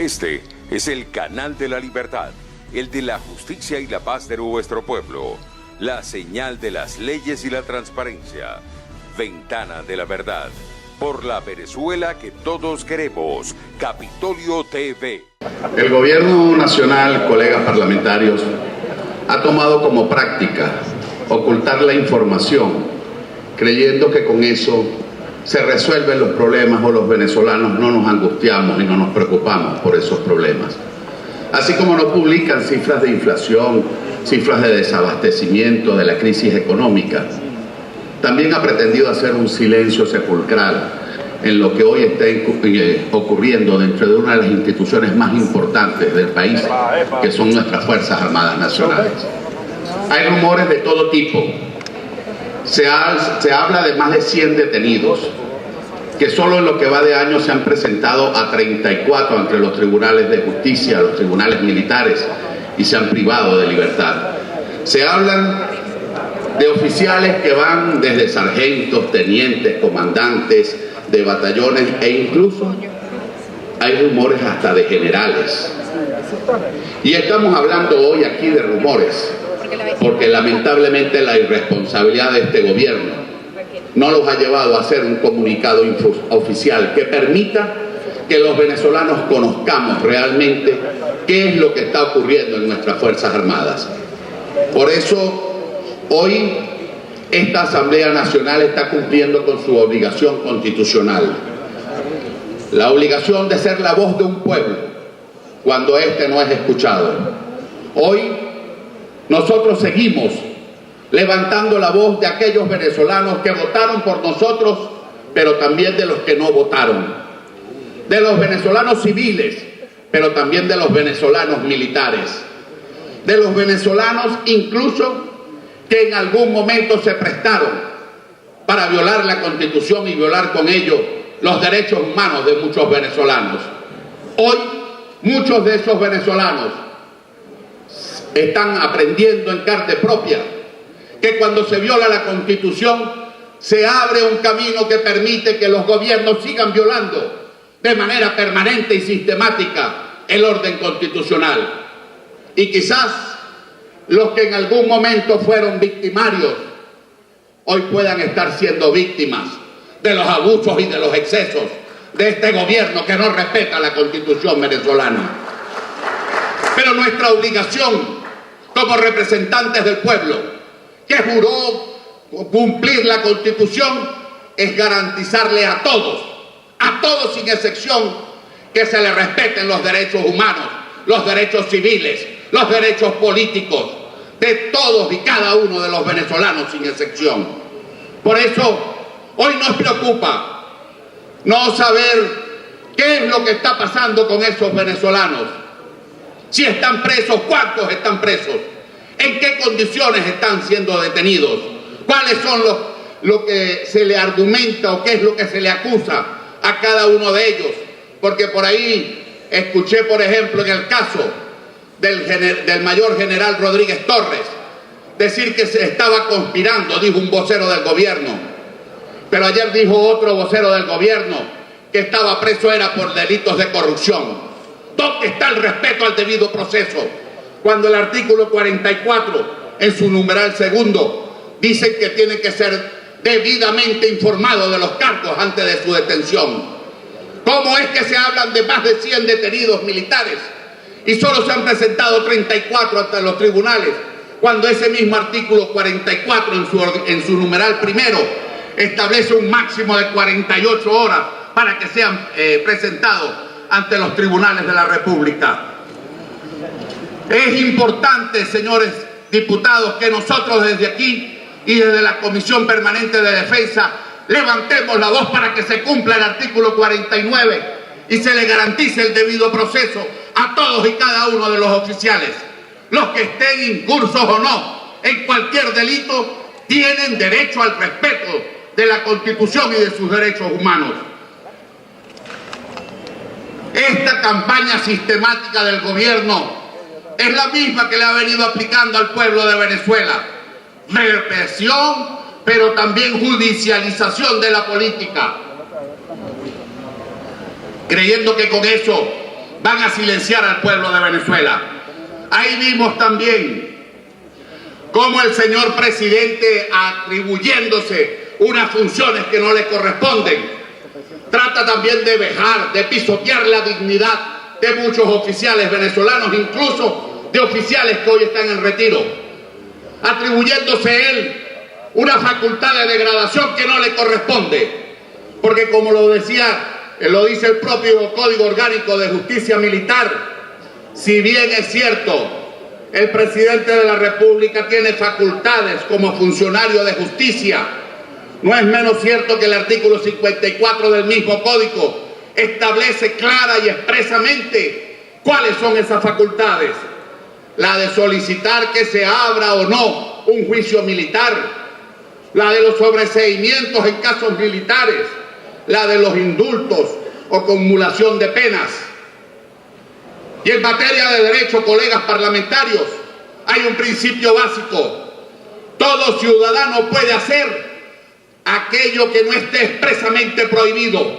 Este es el canal de la libertad, el de la justicia y la paz de nuestro pueblo, la señal de las leyes y la transparencia, Ventana de la Verdad, por la Venezuela que todos queremos, Capitolio TV. El gobierno nacional, colegas parlamentarios, ha tomado como práctica ocultar la información, creyendo que con eso se resuelven los problemas o los venezolanos no nos angustiamos y no nos preocupamos por esos problemas. Así como no publican cifras de inflación, cifras de desabastecimiento, de la crisis económica, también ha pretendido hacer un silencio sepulcral en lo que hoy está ocurriendo dentro de una de las instituciones más importantes del país, que son nuestras Fuerzas Armadas Nacionales. Hay rumores de todo tipo. Se habla de más de 100 detenidos, que solo en lo que va de año se han presentado a 34 ante los tribunales de justicia, los tribunales militares, y se han privado de libertad. Se hablan de oficiales que van desde sargentos, tenientes, comandantes de batallones, e incluso hay rumores hasta de generales. Y estamos hablando hoy aquí de rumores, porque lamentablemente la irresponsabilidad de este gobierno no los ha llevado a hacer un comunicado oficial que permita que los venezolanos conozcamos realmente qué es lo que está ocurriendo en nuestras Fuerzas Armadas. Por eso, hoy, esta Asamblea Nacional está cumpliendo con su obligación constitucional. La obligación de ser la voz de un pueblo cuando éste no es escuchado. Hoy, nosotros seguimos levantando la voz de aquellos venezolanos que votaron por nosotros, pero también de los que no votaron. De los venezolanos civiles, pero también de los venezolanos militares. De los venezolanos incluso que en algún momento se prestaron para violar la Constitución y violar con ello los derechos humanos de muchos venezolanos. Hoy, muchos de esos venezolanos están aprendiendo en carne propia que cuando se viola la Constitución se abre un camino que permite que los gobiernos sigan violando de manera permanente y sistemática el orden constitucional. Y quizás los que en algún momento fueron victimarios hoy puedan estar siendo víctimas de los abusos y de los excesos de este gobierno que no respeta la Constitución venezolana. Pero nuestra obligación como representantes del pueblo que juró cumplir la Constitución es garantizarle a todos sin excepción, que se les respeten los derechos humanos, los derechos civiles, los derechos políticos de todos y cada uno de los venezolanos sin excepción. Por eso, hoy nos preocupa no saber qué es lo que está pasando con esos venezolanos. Si están presos, ¿cuántos están presos? ¿En qué condiciones están siendo detenidos? ¿Cuáles son lo que se le argumenta o qué es lo que se le acusa a cada uno de ellos? Porque por ahí escuché, por ejemplo, en el caso del mayor general Rodríguez Torres, decir que se estaba conspirando, dijo un vocero del gobierno. Pero ayer dijo otro vocero del gobierno que estaba preso era por delitos de corrupción. ¿Dónde está el respeto al debido proceso? Cuando el artículo 44, en su numeral segundo, dice que tiene que ser debidamente informado de los cargos antes de su detención. ¿Cómo es que se hablan de más de 100 detenidos militares y solo se han presentado 34 ante los tribunales, cuando ese mismo artículo 44 en su numeral primero establece un máximo de 48 horas para que sean presentados ante los tribunales de la República? Es importante, señores diputados, que nosotros desde aquí y desde la Comisión Permanente de Defensa levantemos la voz para que se cumpla el artículo 49 y se le garantice el debido proceso a todos y cada uno de los oficiales. Los que estén incursos o no en cualquier delito tienen derecho al respeto de la Constitución y de sus derechos humanos. Esta campaña sistemática del gobierno es la misma que le ha venido aplicando al pueblo de Venezuela. Represión, pero también judicialización de la política. Creyendo que con eso van a silenciar al pueblo de Venezuela. Ahí vimos también cómo el señor presidente, atribuyéndose unas funciones que no le corresponden, trata también de vejar, de pisotear la dignidad de muchos oficiales venezolanos, incluso de oficiales que hoy están en retiro, atribuyéndose él una facultad de degradación que no le corresponde, porque como lo dice el propio Código Orgánico de Justicia Militar, si bien es cierto, el presidente de la República tiene facultades como funcionario de justicia, no es menos cierto que el artículo 54 del mismo código establece clara y expresamente cuáles son esas facultades. La de solicitar que se abra o no un juicio militar, la de los sobreseimientos en casos militares, la de los indultos o conmutación de penas. Y en materia de derecho, colegas parlamentarios, hay un principio básico. Todo ciudadano puede hacer aquello que no esté expresamente prohibido,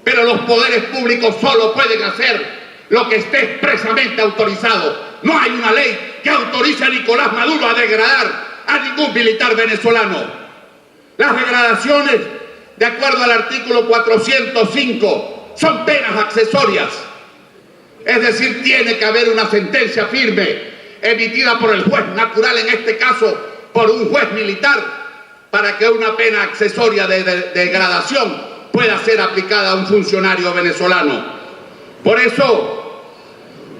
pero los poderes públicos solo pueden hacer lo que esté expresamente autorizado. No hay una ley que autorice a Nicolás Maduro a degradar a ningún militar venezolano. Las degradaciones, de acuerdo al artículo 405, son penas accesorias. Es decir, tiene que haber una sentencia firme emitida por el juez natural, en este caso por un juez militar, para que una pena accesoria de degradación pueda ser aplicada a un funcionario venezolano. Por eso,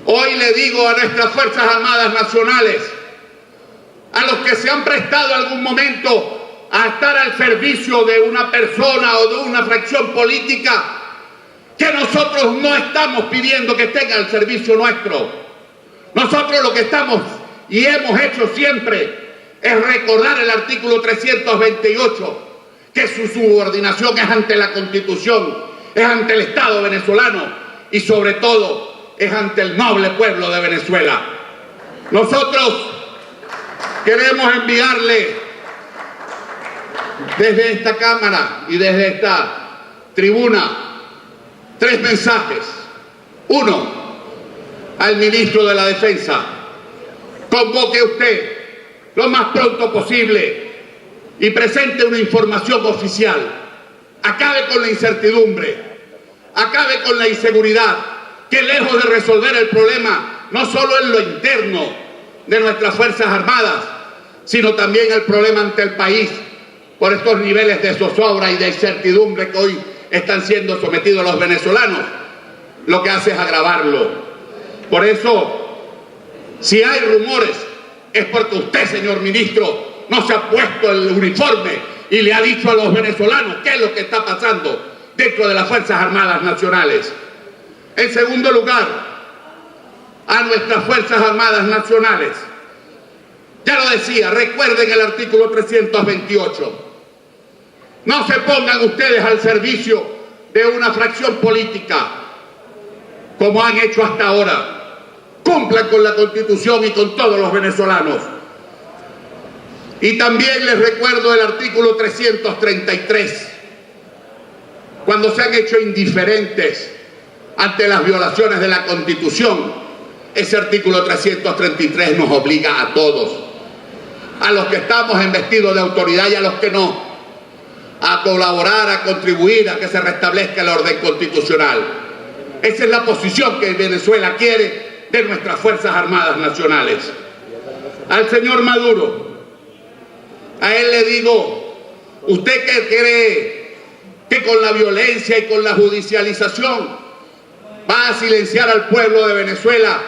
hoy le digo a nuestras Fuerzas Armadas Nacionales, a los que se han prestado algún momento a estar al servicio de una persona o de una fracción política, que nosotros no estamos pidiendo que estén al servicio nuestro. Nosotros lo que estamos y hemos hecho siempre es recordar el artículo 328, que su subordinación es ante la Constitución, es ante el Estado venezolano y sobre todo es ante el noble pueblo de Venezuela. Nosotros queremos enviarle desde esta Cámara y desde esta tribuna 3 mensajes. 1, al ministro de la Defensa: convoque usted lo más pronto posible y presente una información oficial. Acabe con la incertidumbre, acabe con la inseguridad, que lejos de resolver el problema, no solo en lo interno de nuestras Fuerzas Armadas, sino también el problema ante el país, por estos niveles de zozobra y de incertidumbre que hoy están siendo sometidos los venezolanos, lo que hace es agravarlo. Por eso, si hay rumores, es porque usted, señor ministro, no se ha puesto el uniforme y le ha dicho a los venezolanos qué es lo que está pasando dentro de las Fuerzas Armadas Nacionales. En segundo lugar, a nuestras Fuerzas Armadas Nacionales, ya lo decía, recuerden el artículo 328. No se pongan ustedes al servicio de una fracción política como han hecho hasta ahora. Cumplan con la Constitución y con todos los venezolanos. Y también les recuerdo el artículo 333. Cuando se han hecho indiferentes ante las violaciones de la Constitución, ese artículo 333 nos obliga a todos, a los que estamos investidos de autoridad y a los que no, a colaborar, a contribuir a que se restablezca el orden constitucional. Esa es la posición que Venezuela quiere de nuestras Fuerzas Armadas Nacionales. Al señor Maduro, a él le digo: ¿usted qué cree que con la violencia y con la judicialización va a silenciar al pueblo de Venezuela?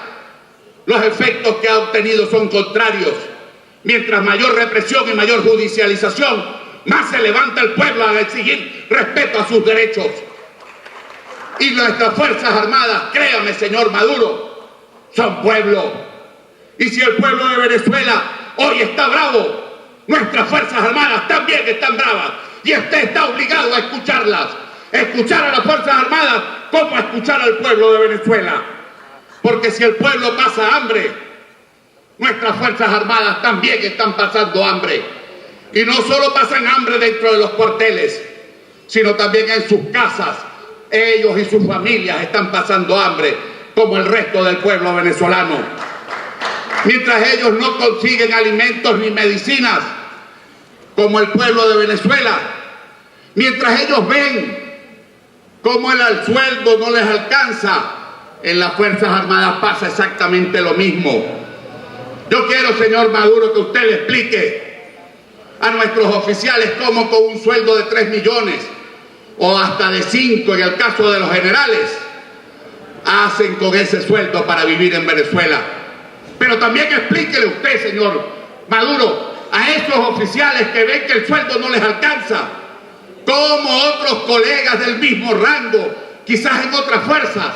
Los efectos que ha obtenido son contrarios. Mientras mayor represión y mayor judicialización, más se levanta el pueblo a exigir respeto a sus derechos. Y nuestras Fuerzas Armadas, créame, señor Maduro, son pueblo. Y si el pueblo de Venezuela hoy está bravo, nuestras Fuerzas Armadas también están bravas. Y usted está obligado a escucharlas. Escuchar a las Fuerzas Armadas como escuchar al pueblo de Venezuela. Porque si el pueblo pasa hambre, nuestras Fuerzas Armadas también están pasando hambre. Y no solo pasan hambre dentro de los cuarteles, sino también en sus casas. Ellos y sus familias están pasando hambre como el resto del pueblo venezolano. Mientras ellos no consiguen alimentos ni medicinas, como el pueblo de Venezuela, mientras ellos ven cómo el sueldo no les alcanza, en las Fuerzas Armadas pasa exactamente lo mismo. Yo quiero, señor Maduro, que usted le explique a nuestros oficiales cómo con un sueldo de 3 millones o hasta de 5 en el caso de los generales, hacen con ese sueldo para vivir en Venezuela. Pero también explíquele usted, señor Maduro, a esos oficiales que ven que el sueldo no les alcanza, como otros colegas del mismo rango, quizás en otras fuerzas,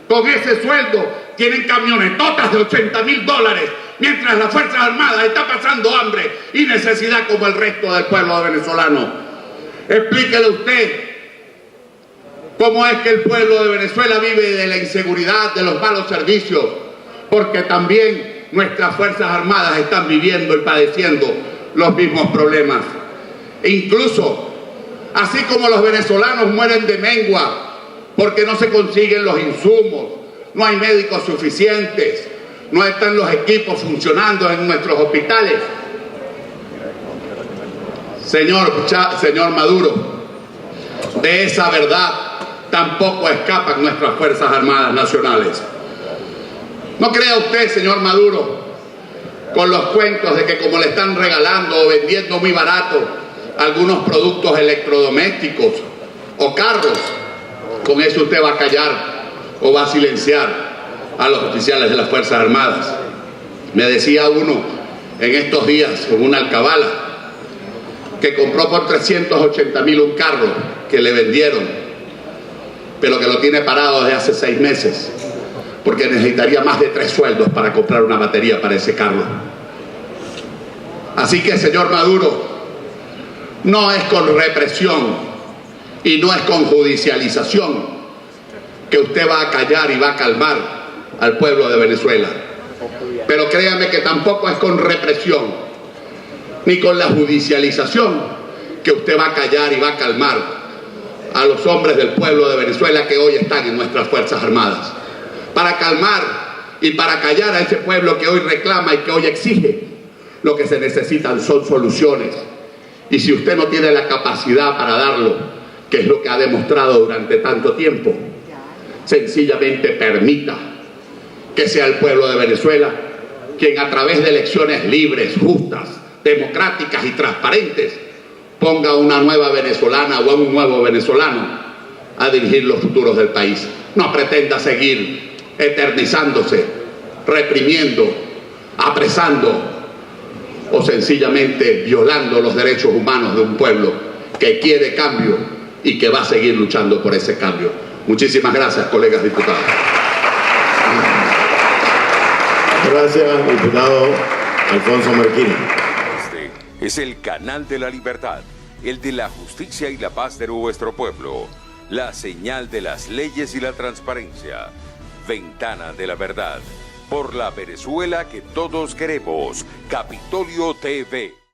con ese sueldo tienen camionetotas de $80.000, mientras las Fuerzas Armadas están pasando hambre y necesidad como el resto del pueblo venezolano. Explíquele usted cómo es que el pueblo de Venezuela vive de la inseguridad, de los malos servicios, porque también nuestras Fuerzas Armadas están viviendo y padeciendo los mismos problemas. E incluso, así como los venezolanos mueren de mengua porque no se consiguen los insumos, no hay médicos suficientes, no están los equipos funcionando en nuestros hospitales. Señor Maduro, de esa verdad tampoco escapan nuestras Fuerzas Armadas nacionales. No crea usted, señor Maduro, con los cuentos de que como le están regalando o vendiendo muy barato algunos productos electrodomésticos o carros, con eso usted va a callar o va a silenciar a los oficiales de las Fuerzas Armadas. Me decía uno en estos días con una alcabala que compró por 380.000 un carro que le vendieron, pero que lo tiene parado desde hace 6 meses, porque necesitaría más de 3 sueldos para comprar una batería para ese carro. Así que, señor Maduro, no es con represión y no es con judicialización que usted va a callar y va a calmar al pueblo de Venezuela. Pero créame que tampoco es con represión ni con la judicialización que usted va a callar y va a calmar a los hombres del pueblo de Venezuela que hoy están en nuestras Fuerzas Armadas. Para calmar y para callar a ese pueblo que hoy reclama y que hoy exige, lo que se necesitan son soluciones. Y si usted no tiene la capacidad para darlo, que es lo que ha demostrado durante tanto tiempo, sencillamente permita que sea el pueblo de Venezuela quien a través de elecciones libres, justas, democráticas y transparentes ponga a una nueva venezolana o a un nuevo venezolano a dirigir los futuros del país. No pretenda seguir eternizándose, reprimiendo, apresando o sencillamente violando los derechos humanos de un pueblo que quiere cambio y que va a seguir luchando por ese cambio. Muchísimas gracias, colegas diputados. Gracias, diputado Alfonso Marquini. Este es el canal de la libertad, el de la justicia y la paz de nuestro pueblo, la señal de las leyes y la transparencia, Ventana de la Verdad, por la Venezuela que todos queremos, Capitolio TV.